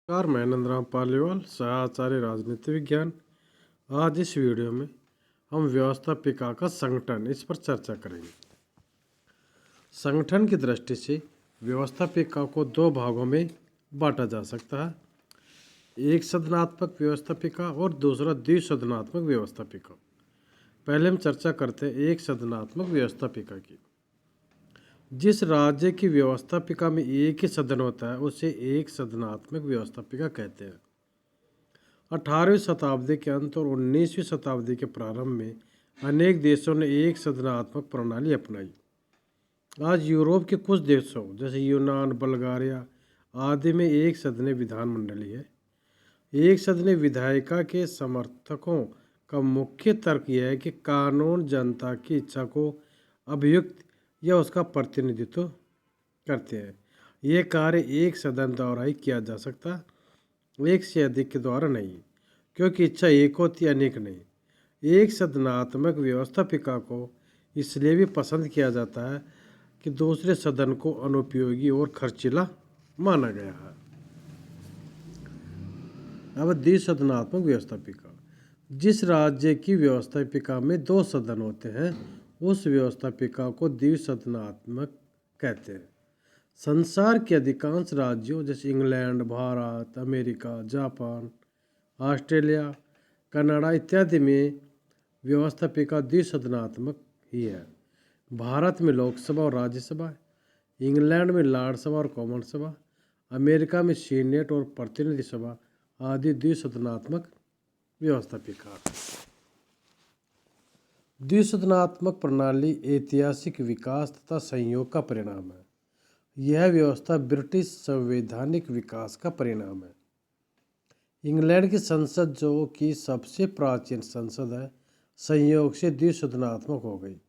नमस्कार, मैं नंदराम पालीवाल, सहाचार्य राजनीति विज्ञान। आज इस वीडियो में हम व्यवस्थापिका का संगठन इस पर चर्चा करेंगे। संगठन की दृष्टि से व्यवस्थापिका को दो भागों में बांटा जा सकता है, एक सदनात्मक व्यवस्थापिका और दूसरा द्विसदनात्मक व्यवस्थापिका। पहले हम चर्चा करते हैं एक सदनात्मक व्यवस्थापिका की। जिस राज्य की व्यवस्थापिका में एक ही सदन होता है उसे एक सदनात्मक व्यवस्थापिका कहते हैं। 18वीं शताब्दी के अंत और 19वीं शताब्दी के प्रारंभ में अनेक देशों ने एक सदनात्मक प्रणाली अपनाई। आज यूरोप के कुछ देशों जैसे यूनान, बुल्गारिया आदि में एक सदनीय विधानमंडली है। एक सदनीय विधायिका के समर्थकों का मुख्य तर्क यह है कि कानून जनता की इच्छा को अभियुक्त या उसका प्रतिनिधित्व करते हैं। यह कार्य एक सदन द्वारा ही किया जा सकता, एक से अधिक के द्वारा नहीं, क्योंकि इच्छा एक होती अनेक नहीं। एक सदनात्मक व्यवस्थापिका को इसलिए भी पसंद किया जाता है कि दूसरे सदन को अनुपयोगी और खर्चीला माना गया है। अब द्विसदनात्मक व्यवस्थापिका। जिस राज्य की व्यवस्थापिका में दो सदन होते हैं उस व्यवस्थापिका को द्विसदनात्मक कहते हैं। संसार के अधिकांश राज्यों जैसे England, Bharat, America, Japan, Australia, Canada इत्यादि में व्यवस्थापिका द्विसदनात्मक ही है। भारत में लोकसभा और राज्यसभा, इंग्लैंड में लॉर्ड सभा और कॉमन सभा, अमेरिका में सीनेट और प्रतिनिधि सभा आदि द्विसदनात्मक व्यवस्थापिका। द्विसदनात्मक प्रणाली ऐतिहासिक विकास तथा संयोग का परिणाम है। यह व्यवस्था ब्रिटिश संवैधानिक विकास का परिणाम है। इंग्लैंड की संसद, जो कि सबसे प्राचीन संसद है, संयोग से द्विसदनात्मक हो गई।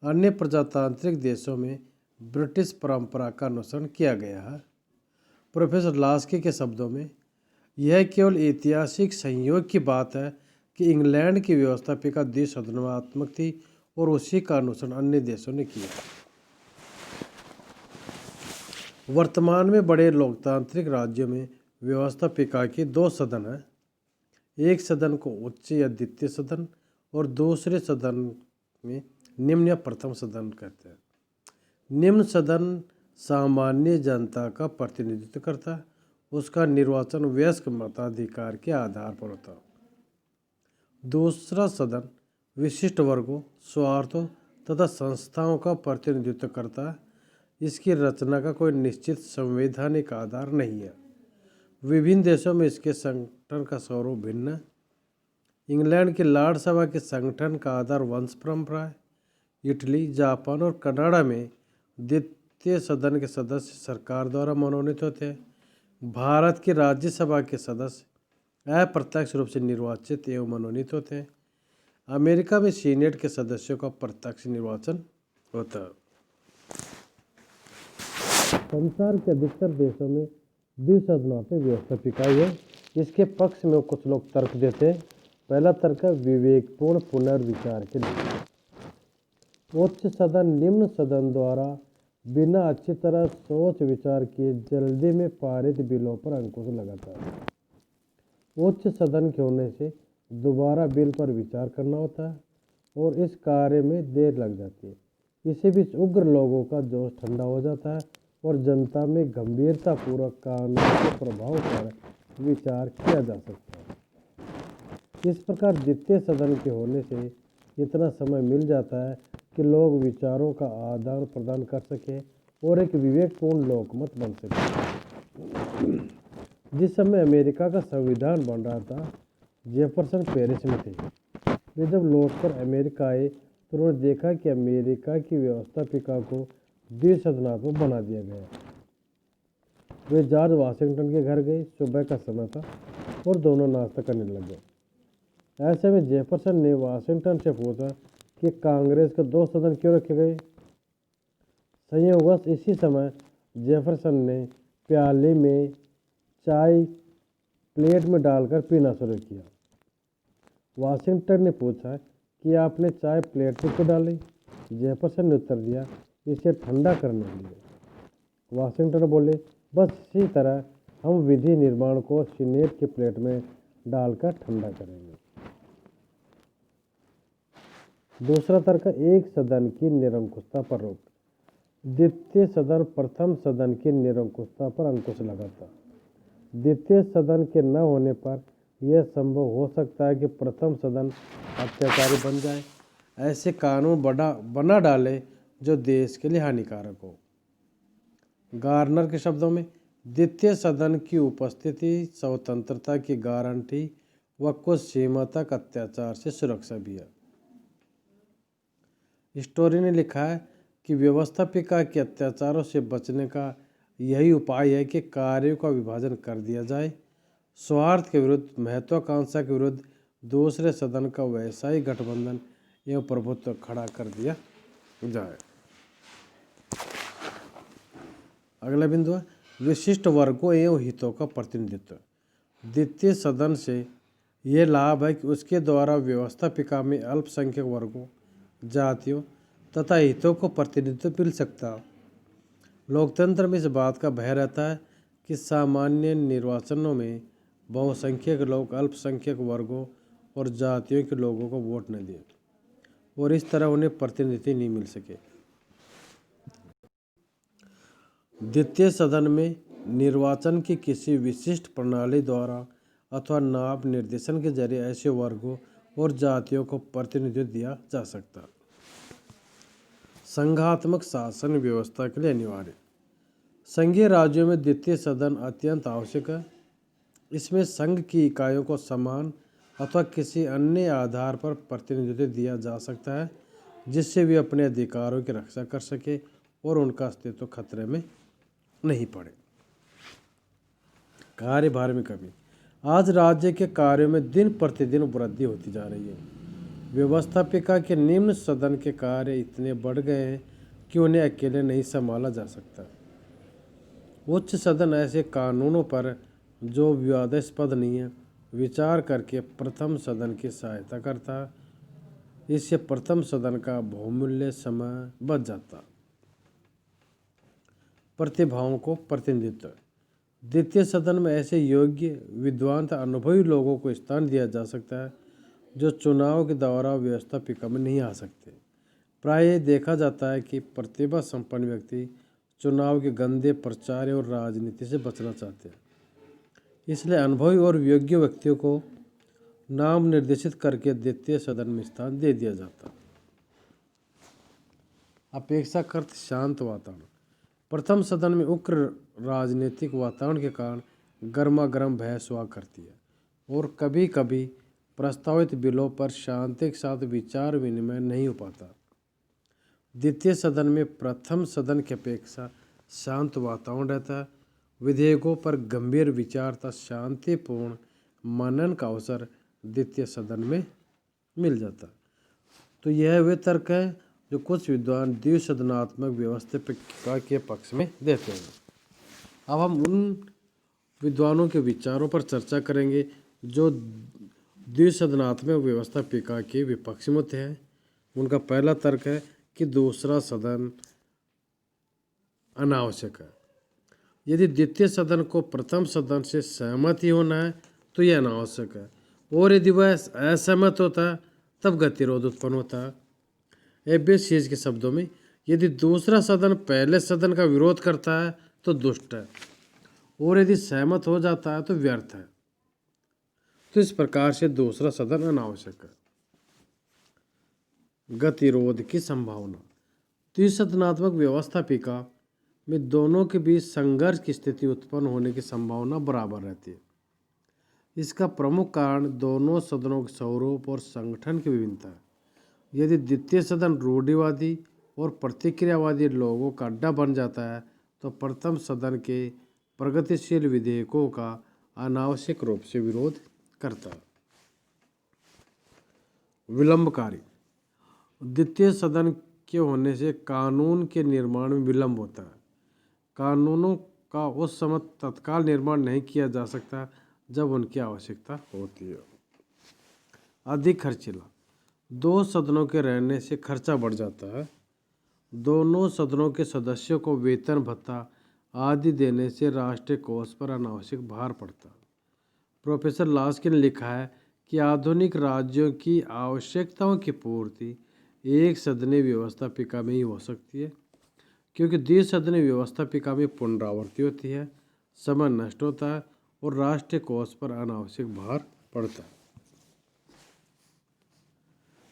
अन्य प्रजातांत्रिक देशों में ब्रिटिश परंपरा का अनुसरण किया गया है। प्रोफेसर लास्की के शब्दों में, यह केवल ऐतिहासिक संयोग की बात है कि इंग्लैंड की व्यवस्थापिका द्विसदनात्मक थी और उसी का अनुसरण अन्य देशों ने किया। वर्तमान में बड़े लोकतांत्रिक राज्यों में व्यवस्थापिका के दो सदन हैं। एक सदन को उच्च या द्वितीय सदन और दूसरे सदन में निम्न या प्रथम सदन कहते हैं। निम्न सदन सामान्य जनता का प्रतिनिधित्व करता है। उसका निर्वाचन वयस्क मताधिकार के आधार पर होता है। दूसरा सदन विशिष्ट वर्गों, स्वार्थों तथा संस्थाओं का प्रतिनिधित्व करता है। इसकी रचना का कोई निश्चित संवैधानिक आधार नहीं है। विभिन्न देशों में इसके संगठन का स्वरूप भिन्न है। इंग्लैंड की लॉर्ड सभा के संगठन का आधार वंश परंपरा है। इटली, जापान और कनाडा में द्वितीय सदन के सदस्य सरकार द्वारा मनोनीत होते हैं। भारत की राज्यसभा के सदस्य अप्रत्यक्ष रूप से निर्वाचित एवं मनोनीत होते हैं। अमेरिका में सीनेट के सदस्यों का प्रत्यक्ष निर्वाचन होता है। संसार के अधिकतर देशों में द्विसदनात्मक व्यवस्थापिका है। इसके पक्ष में कुछ लोग तर्क देते हैं। पहला तर्क है विवेकपूर्ण पुनर्विचार के लिए। उच्च सदन निम्न सदन द्वारा बिना अच्छी तरह सोच विचार किए जल्दी में पारित बिलों पर अंकुश लगाता है। उच्च सदन के होने से दोबारा बिल पर विचार करना होता है और इस कार्य में देर लग जाती है। इसी बीच उग्र लोगों का जोश ठंडा हो जाता है और जनता में गंभीरतापूर्वक कानून के प्रभाव पर विचार किया जा सकता है। इस प्रकार द्वितीय सदन के होने से इतना समय मिल जाता है कि लोग विचारों का आदान प्रदान कर सकें और एक विवेकपूर्ण लोकमत बन सके। जिस समय अमेरिका का संविधान बन रहा था, जेफरसन पेरिस में थे। वे जब लौटकर अमेरिका आए तो उन्होंने देखा कि अमेरिका की व्यवस्थापिका को द्विसदनात्मक बना दिया गया। वे जॉर्ज वाशिंगटन के घर गए। सुबह का समय था और दोनों नाश्ता करने लगे। ऐसे में जेफरसन ने वाशिंगटन से पूछा कि कांग्रेस के दो सदन क्यों रखे गए। संयोगवश इसी समय जेफरसन ने प्याले में चाय प्लेट में डालकर पीना शुरू किया। वाशिंगटन ने पूछा कि आपने चाय प्लेट में क्यों डाली। जेफरसन ने उत्तर दिया, इसे ठंडा करने के लिए। वाशिंगटन बोले, बस इसी तरह हम विधि निर्माण को सीनेट की प्लेट में डालकर ठंडा करेंगे। दूसरा तर्क, एक सदन की निरंकुशता पर रोक। द्वितीय सदन प्रथम सदन की निरंकुशता पर अंकुश लगाता। द्वितीय सदन के न होने पर यह संभव हो सकता है कि प्रथम सदन अत्याचारी बन जाए, ऐसे कानून बना डाले जो देश के लिए हानिकारक हो। गार्नर के शब्दों में, द्वितीय सदन की उपस्थिति स्वतंत्रता की गारंटी व कुछ सीमा तक अत्याचार से सुरक्षा भी है। स्टोरी ने लिखा है कि व्यवस्थापिका के अत्याचारों से बचने का यही उपाय है कि कार्यों का विभाजन कर दिया जाए। स्वार्थ के विरुद्ध, महत्वाकांक्षा के विरुद्ध दूसरे सदन का वैसा ही गठबंधन एवं प्रभुत्व खड़ा कर दिया जाए। अगला बिंदु है विशिष्ट वर्गों एवं हितों का प्रतिनिधित्व। द्वितीय सदन से ये लाभ है कि उसके द्वारा व्यवस्थापिका में अल्पसंख्यक वर्गों, जातियों तथा हितों को प्रतिनिधित्व मिल सकता। लोकतंत्र में इस बात का भय रहता है कि सामान्य निर्वाचनों में बहुसंख्यक लोग अल्पसंख्यक वर्गों और जातियों के लोगों को वोट न दें और इस तरह उन्हें प्रतिनिधि नहीं मिल सके। द्वितीय सदन में निर्वाचन की किसी विशिष्ट प्रणाली द्वारा अथवा नाम निर्देशन के जरिए ऐसे वर्गों और जातियों को प्रतिनिधित्व दिया जा सकता। संघात्मक शासन व्यवस्था के लिए अनिवार्य। संघीय राज्यों में द्वितीय सदन अत्यंत आवश्यक है। इसमें संघ की इकाइयों को समान अथवा किसी अन्य आधार पर प्रतिनिधित्व दिया जा सकता है जिससे वे अपने अधिकारों की रक्षा कर सके और उनका अस्तित्व खतरे में नहीं पड़े। कार्यभार में कमी। आज राज्य के कार्यों में दिन प्रतिदिन वृद्धि होती जा रही है। व्यवस्थापिका के निम्न सदन के कार्य इतने बढ़ गए हैं कि उन्हें अकेले नहीं संभाला जा सकता। उच्च सदन ऐसे कानूनों पर जो विवादास्पद नहीं है विचार करके प्रथम सदन की सहायता करता। इससे प्रथम सदन का बहुमूल्य समय बच जाता। प्रतिभाओं को प्रतिनिधित्व। द्वितीय सदन में ऐसे योग्य, विद्वान तथा अनुभवी लोगों को स्थान दिया जा सकता है जो चुनाव के द्वारा व्यवस्थापिका में नहीं आ सकते। प्रायः देखा जाता है कि प्रतिभा संपन्न व्यक्ति चुनाव के गंदे प्रचार और राजनीति से बचना चाहते हैं, इसलिए अनुभवी और योग्य व्यक्तियों को नाम निर्देशित करके द्वितीय सदन में स्थान दे दिया जाता। अपेक्षाकृत शांत वातावरण। प्रथम सदन में उग्र राजनीतिक वातावरण के कारण गर्मागर्म बहस हुआ करती है और कभी कभी प्रस्तावित बिलों पर शांति के साथ विचार विनिमय नहीं हो पाता। द्वितीय सदन में प्रथम सदन की अपेक्षा शांत वातावरण रहता है। विधेयकों पर गंभीर विचार तथा शांतिपूर्ण मनन का अवसर द्वितीय सदन में मिल जाता। तो यह वे तर्क है जो कुछ विद्वान द्विसदनात्मक व्यवस्थापिका के पक्ष में देते हैं। अब हम उन विद्वानों के विचारों पर चर्चा करेंगे जो द्विसदनात्मक व्यवस्थापिका के विपक्ष में होते हैं। उनका पहला तर्क है कि दूसरा सदन अनावश्यक है। यदि द्वितीय सदन को प्रथम सदन से सहमत ही होना है तो यह अनावश्यक है, और यदि वह असहमत होता है तब गतिरोध उत्पन्न होता है। एबेस हीज के शब्दों में, यदि दूसरा सदन पहले सदन का विरोध करता है तो दुष्ट है, और यदि सहमत हो जाता है तो व्यर्थ है। तो इस प्रकार से दूसरा सदन अनावश्यक है। गतिरोध की संभावना। द्विसदनात्मक व्यवस्थापिका में दोनों के बीच संघर्ष की स्थिति उत्पन्न होने की संभावना बराबर रहती है। इसका प्रमुख कारण दोनों सदनों के स्वरूप और संगठन की विभिन्नता है। यदि द्वितीय सदन रूढ़िवादी और प्रतिक्रियावादी लोगों का अड्डा बन जाता है तो प्रथम सदन के प्रगतिशील विधेयकों का अनावश्यक रूप से विरोध करता है। विलंबकारी। द्वितीय सदन के होने से कानून के निर्माण में विलंब होता है। कानूनों का उस समय तत्काल निर्माण नहीं किया जा सकता जब उनकी आवश्यकता होती है। अधिक खर्चीला। दो सदनों के रहने से खर्चा बढ़ जाता है। दोनों सदनों के सदस्यों को वेतन भत्ता आदि देने से राष्ट्रीय कोष पर अनावश्यक भार पड़ता। प्रोफेसर लास्की ने लिखा है कि आधुनिक राज्यों की आवश्यकताओं की पूर्ति एक सदनीय व्यवस्थापिका में ही हो सकती है, क्योंकि द्विसदनीय व्यवस्थापिका में पुनरावृत्ति होती है, समय नष्ट होता है और राष्ट्रीय कोष पर अनावश्यक भार पड़ता है।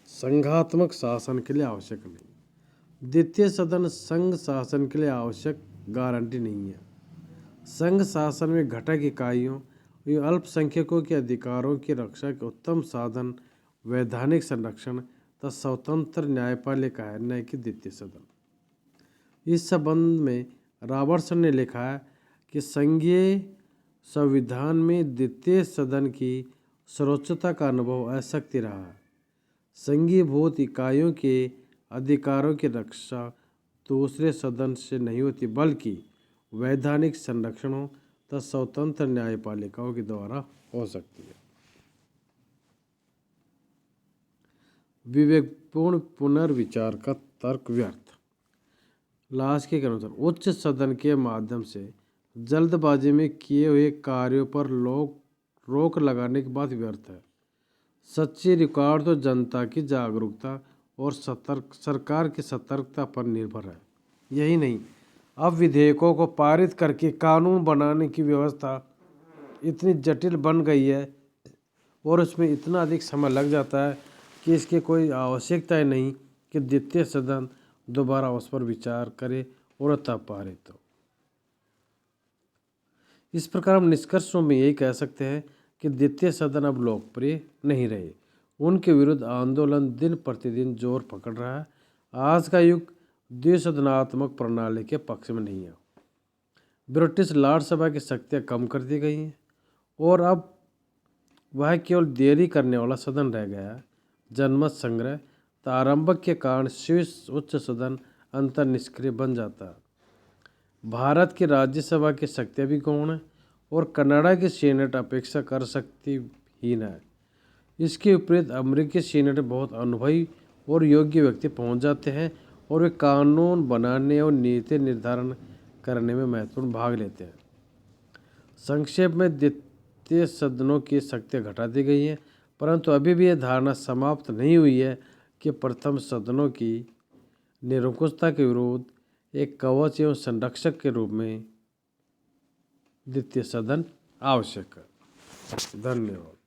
संघात्मक शासन के लिए आवश्यक नहीं। द्वितीय सदन संघ शासन के लिए आवश्यक गारंटी नहीं है। संघ शासन में घटक इकाइयों एवं अल्पसंख्यकों के अधिकारों की रक्षा के उत्तम साधन वैधानिक संरक्षण तथा स्वतंत्र न्यायपालिका है, न कि द्वितीय सदन। इस संबंध में रॉबर्टसन ने लिखा है कि संघीय संविधान में द्वितीय सदन की सर्वोच्चता का अनुभव अशक्ति रहा है। संघीभूत इकाइयों के अधिकारों की रक्षा दूसरे सदन से नहीं होती, बल्कि वैधानिक संरक्षणों तथा स्वतंत्र न्यायपालिकाओं के द्वारा हो सकती है। विवेकपूर्ण पुनर्विचार का तर्क व्यर्थ। लास्की के अनुसार उच्च सदन के माध्यम से जल्दबाजी में किए हुए कार्यों पर रोक लगाने की बात व्यर्थ है। सच्ची रिकॉर्ड तो जनता की जागरूकता और सरकार की सतर्कता पर निर्भर है। यही नहीं, अब विधेयकों को पारित करके कानून बनाने की व्यवस्था इतनी जटिल बन गई है और उसमें इतना अधिक समय लग जाता है कि इसकी कोई आवश्यकता ही नहीं कि द्वितीय सदन दोबारा उस पर विचार करे और तब पारित हो। इस प्रकार हम निष्कर्ष में यही कह सकते हैं कि द्वितीय सदन अब लोकप्रिय नहीं रहे। उनके विरुद्ध आंदोलन दिन प्रतिदिन जोर पकड़ रहा है। आज का युग द्विसदनात्मक प्रणाली के पक्ष में नहीं है। ब्रिटिश लॉर्ड सभा की शक्तियाँ कम कर दी गई हैं और अब वह केवल देरी करने वाला सदन रह गया है। जनमत संग्रह आरंभक के कारण स्विस उच्च सदन अंतर निष्क्रिय बन जाता है। भारत की राज्यसभा की शक्तियाँ भी गौण है और कनाडा की सीनेट अपेक्षा कर शक्तिहीन है। इसके विपरीत अमेरिकी सीनेट में बहुत अनुभवी और योग्य व्यक्ति पहुंच जाते हैं और वे कानून बनाने और नीति निर्धारण करने में महत्वपूर्ण भाग लेते हैं। संक्षेप में द्वितीय सदनों की शक्तियाँ घटा दी गई हैं, परंतु अभी भी यह धारणा समाप्त नहीं हुई है कि प्रथम सदनों की निरंकुशता के विरुद्ध एक कवच एवं संरक्षक के रूप में द्वितीय सदन आवश्यक है। धन्यवाद।